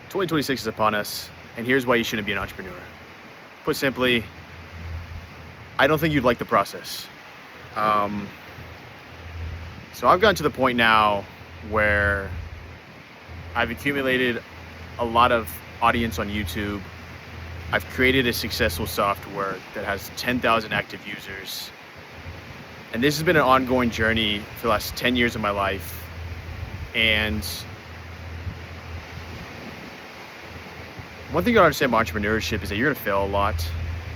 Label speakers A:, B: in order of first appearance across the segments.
A: 2026 is upon us, and here's why you shouldn't be an entrepreneur. Put simply, I don't think you'd like the process. Um, so I've gotten to the point now where I've accumulated a lot of audience on YouTube. I've created a successful software that has 10,000 active users. And this has been an ongoing journey for the last 10 years of my life. And one thing you gotta understand about entrepreneurship is that you're gonna fail a lot.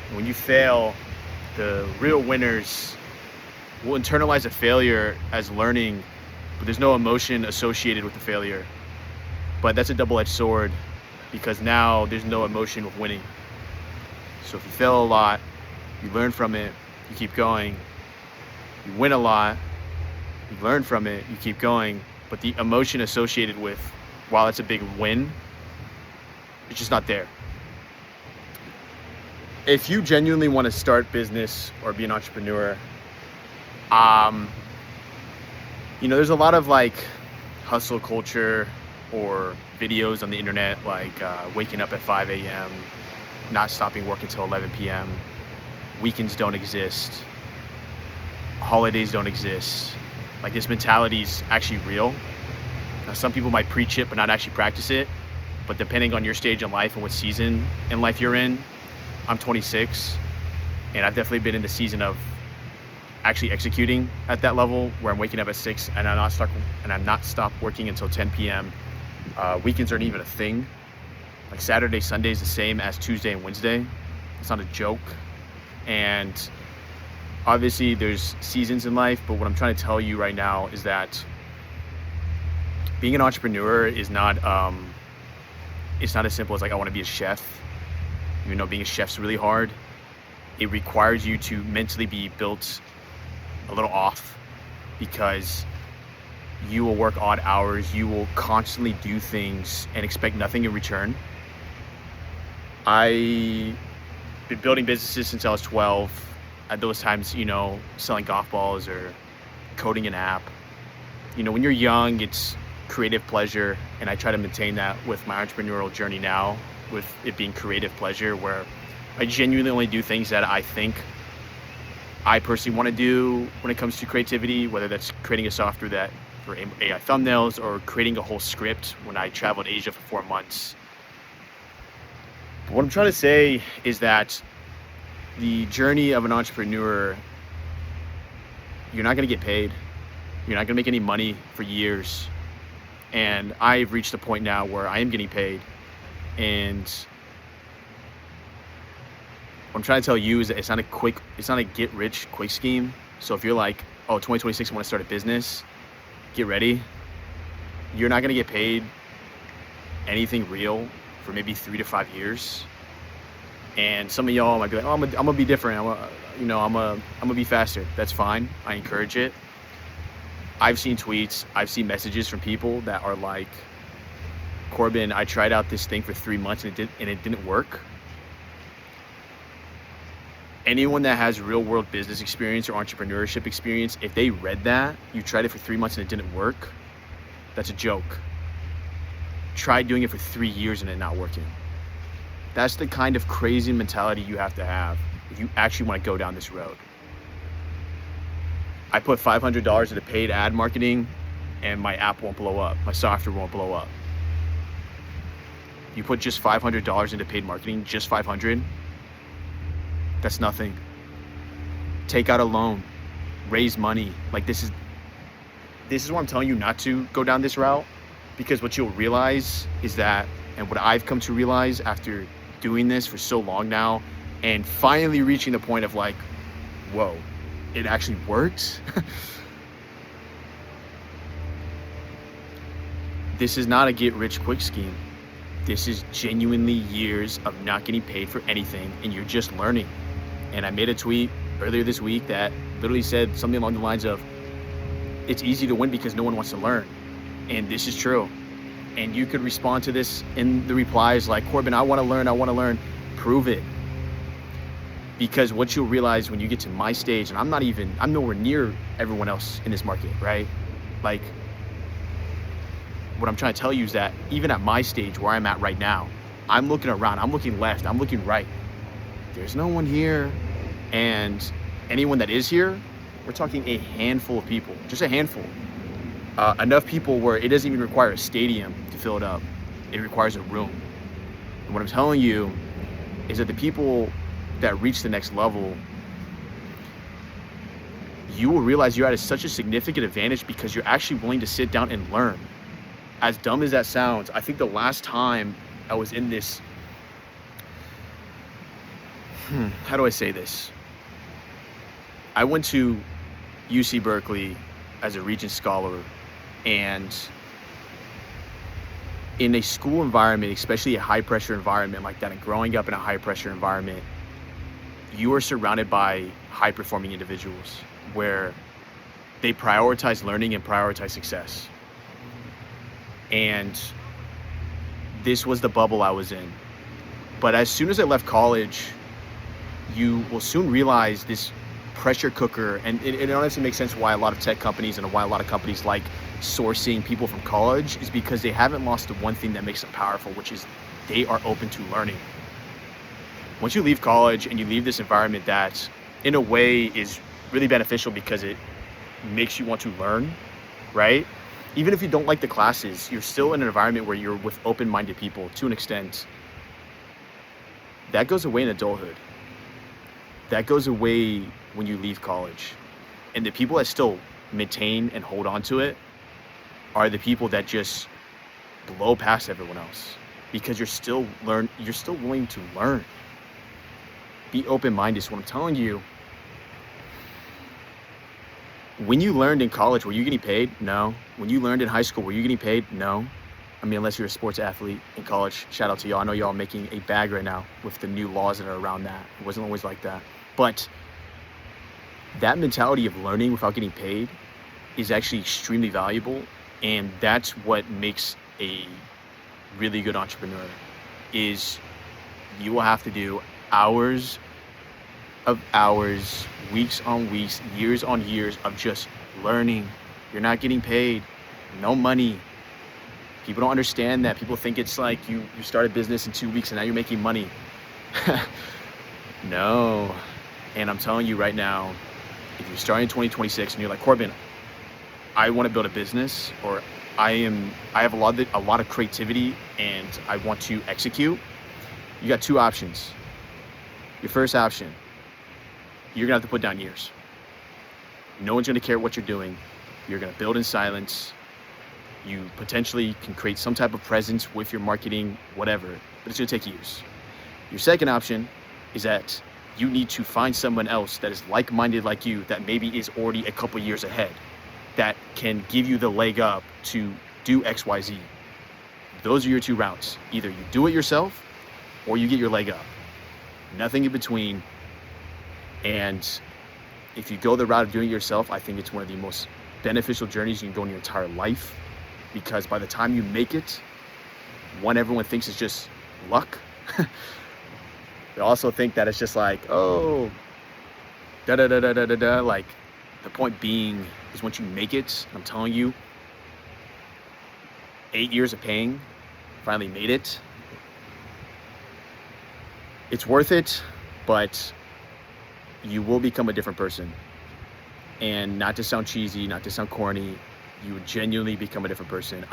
A: And when you fail, the real winners will internalize a failure as learning, but there's no emotion associated with the failure. But that's a double-edged sword because now there's no emotion with winning. So if you fail a lot, you learn from it, you keep going. You win a lot, you learn from it, you keep going. But the emotion associated with, while it's a big win, it's just not there. If you genuinely want to start business or be an entrepreneur, there's a lot of like hustle culture or videos on the internet, like waking up at 5 a.m., not stopping work until 11 p.m. Weekends don't exist. Holidays don't exist. Like, this mentality is actually real. Now, some people might preach it but not actually practice it. But depending on your stage in life and what season in life you're in, I'm 26, and I've definitely been in the season of actually executing at that level where I'm waking up at 6 and I'm not stopped working until 10 p.m. Weekends aren't even a thing. Like, Saturday, Sunday is the same as Tuesday and Wednesday. It's not a joke. And obviously there's seasons in life, but what I'm trying to tell you right now is that being an entrepreneur is not it's not as simple as like, I want to be a chef. Even though being a chef's really hard, it requires you to mentally be built a little off, because you will work odd hours, you will constantly do things and expect nothing in return. I've been building businesses since I was 12. At those times, selling golf balls or coding an app. When you're young, it's creative pleasure, and I try to maintain that with my entrepreneurial journey now, with it being creative pleasure, where I genuinely only do things that I think I personally want to do when it comes to creativity, whether that's creating a software for AI thumbnails or creating a whole script when I traveled Asia for 4 months. But what I'm trying to say is that the journey of an entrepreneur, you're not going to get paid. You're not going to make any money for years. And I've reached a point now where I am getting paid. And what I'm trying to tell you is that it's not a get rich quick scheme. So if you're like, 2026, I want to start a business, get ready. You're not going to get paid anything real for maybe 3 to 5 years. And some of y'all might be like, I'm gonna be different. I'm gonna be faster. That's fine. I encourage it. I've seen tweets, I've seen messages from people that are like, Corbin, I tried out this thing for 3 months and it didn't work. Anyone that has real world business experience or entrepreneurship experience, if they read that, you tried it for 3 months and it didn't work, that's a joke. Try doing it for 3 years and it not working. That's the kind of crazy mentality you have to have if you actually want to go down this road. I put $500 into paid ad marketing and my app won't blow up. My software won't blow up. You put just $500 into paid marketing, just 500, that's nothing. Take out a loan, raise money. Like, this is why I'm telling you not to go down this route, because what you'll realize is that, and what I've come to realize after doing this for so long now and finally reaching the point of like, whoa, it actually works. This is not a get rich quick scheme. This is genuinely years of not getting paid for anything, and you're just learning. And I made a tweet earlier this week that literally said something along the lines of, it's easy to win because no one wants to learn. And this is true. And you could respond to this in the replies like, Corbin, I want to learn. Prove it. Because what you'll realize when you get to my stage, and I'm nowhere near everyone else in this market, right? Like, what I'm trying to tell you is that even at my stage where I'm at right now, I'm looking around, I'm looking left, I'm looking right. There's no one here. And anyone that is here, we're talking a handful of people, just a handful. Enough people where it doesn't even require a stadium to fill it up. It requires a room. And what I'm telling you is that the people that reach the next level, you will realize you're at such a significant advantage because you're actually willing to sit down and learn. As dumb as that sounds, I think the last time I was in this, how do I say this? I went to UC Berkeley as a Regents Scholar, and in a school environment, especially a high pressure environment like that, and growing up in a high pressure environment, you are surrounded by high performing individuals where they prioritize learning and prioritize success. And this was the bubble I was in. But as soon as I left college, you will soon realize this pressure cooker, and it honestly makes sense why a lot of tech companies and why a lot of companies like sourcing people from college, is because they haven't lost the one thing that makes them powerful, which is they are open to learning. Once you leave college and you leave this environment that in a way is really beneficial because it makes you want to learn, right? Even if you don't like the classes, you're still in an environment where you're with open-minded people to an extent. That goes away in adulthood. That goes away when you leave college. And the people that still maintain and hold on to it are the people that just blow past everyone else, because you're still willing to learn. Be open-minded. So what I'm telling you, when you learned in college, were you getting paid? No. When you learned in high school, were you getting paid? No. I mean, unless you're a sports athlete in college. Shout out to y'all. I know y'all are making a bag right now with the new laws that are around that. It wasn't always like that. But that mentality of learning without getting paid is actually extremely valuable. And that's what makes a really good entrepreneur, is you will have to do hours of hours, weeks on weeks, years on years of just learning. You're not getting paid, no money. People don't understand that. People think it's like you start a business in 2 weeks and now you're making money. No. And I'm telling you right now, if you're starting in 2026 and you're like, Corbin, I want to build a business, or I have a lot of creativity and I want to execute, you got two options. Your first option, you're gonna have to put down years. No one's gonna care what you're doing. You're gonna build in silence. You potentially can create some type of presence with your marketing, whatever, but it's gonna take years. Your second option is that you need to find someone else that is like-minded like you, that maybe is already a couple years ahead, that can give you the leg up to do XYZ. Those are your two routes. Either you do it yourself or you get your leg up. Nothing in between. And if you go the route of doing it yourself, I think it's one of the most beneficial journeys you can go in your entire life, because by the time you make it, one, everyone thinks it's just luck. They also think that it's just like, oh, da-da-da-da-da-da. Like, the point being is once you make it, I'm telling you, 8 years of paying, finally made it. It's worth it, but you will become a different person. And not to sound cheesy, not to sound corny, you would genuinely become a different person.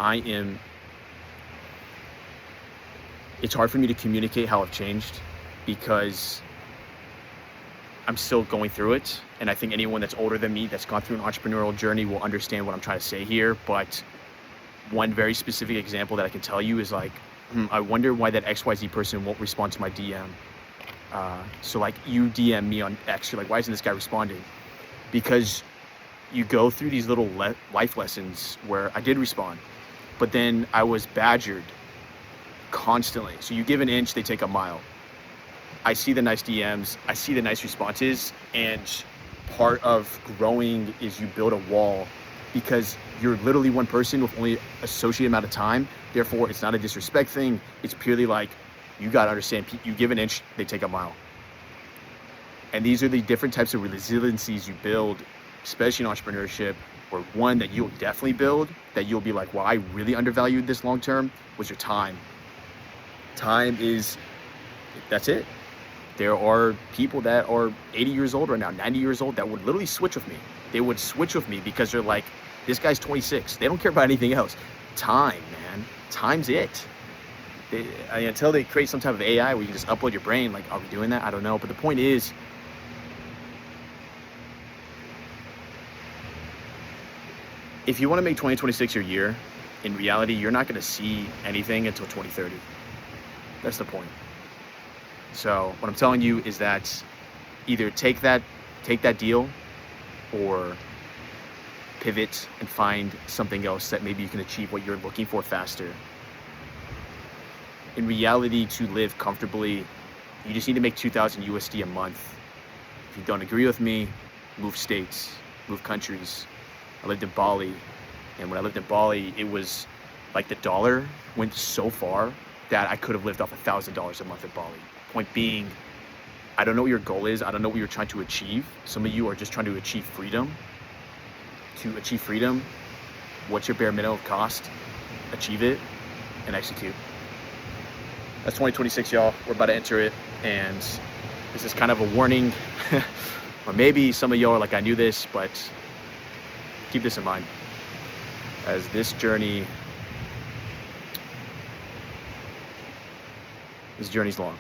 A: It's hard for me to communicate how I've changed, because I'm still going through it. And I think anyone that's older than me that's gone through an entrepreneurial journey will understand what I'm trying to say here. But one very specific example that I can tell you is like, I wonder why that XYZ person won't respond to my DM. So like, you DM me on X, you're like, why isn't this guy responding? Because you go through these little life lessons where I did respond, but then I was badgered constantly. So you give an inch, they take a mile. I see the nice DMs, I see the nice responses, and part of growing is you build a wall, because you're literally one person with only associated amount of time. Therefore, it's not a disrespect thing. It's purely like, you got to understand, you give an inch, they take a mile. And these are the different types of resiliencies you build, especially in entrepreneurship, or one that you'll definitely build, that you'll be like, well, I really undervalued this long term, was your time. Time is, that's it. There are people that are 80 years old right now, 90 years old, that would literally switch with me. They would switch with me because they're like, this guy's 26. They don't care about anything else. Time, man. Time's it. Until they create some type of AI where you can just upload your brain, like, are we doing that? I don't know. But the point is, if you want to make 2026 your year, in reality, you're not going to see anything until 2030. That's the point. So what I'm telling you is that either take that deal, or pivot and find something else that maybe you can achieve what you're looking for faster. In reality, to live comfortably, you just need to make 2,000 USD a month. If you don't agree with me, move states, move countries. I lived in Bali, and when I lived in Bali, it was like the dollar went so far that I could have lived off $1,000 a month in Bali. Point being, I don't know what your goal is. I don't know what you're trying to achieve. Some of you are just trying to achieve freedom. To achieve freedom, what's your bare minimum cost? Achieve it and execute. That's 2026, y'all. We're about to enter it, and this is kind of a warning. Or maybe some of y'all are like, I knew this, but keep this in mind, as this journey's long.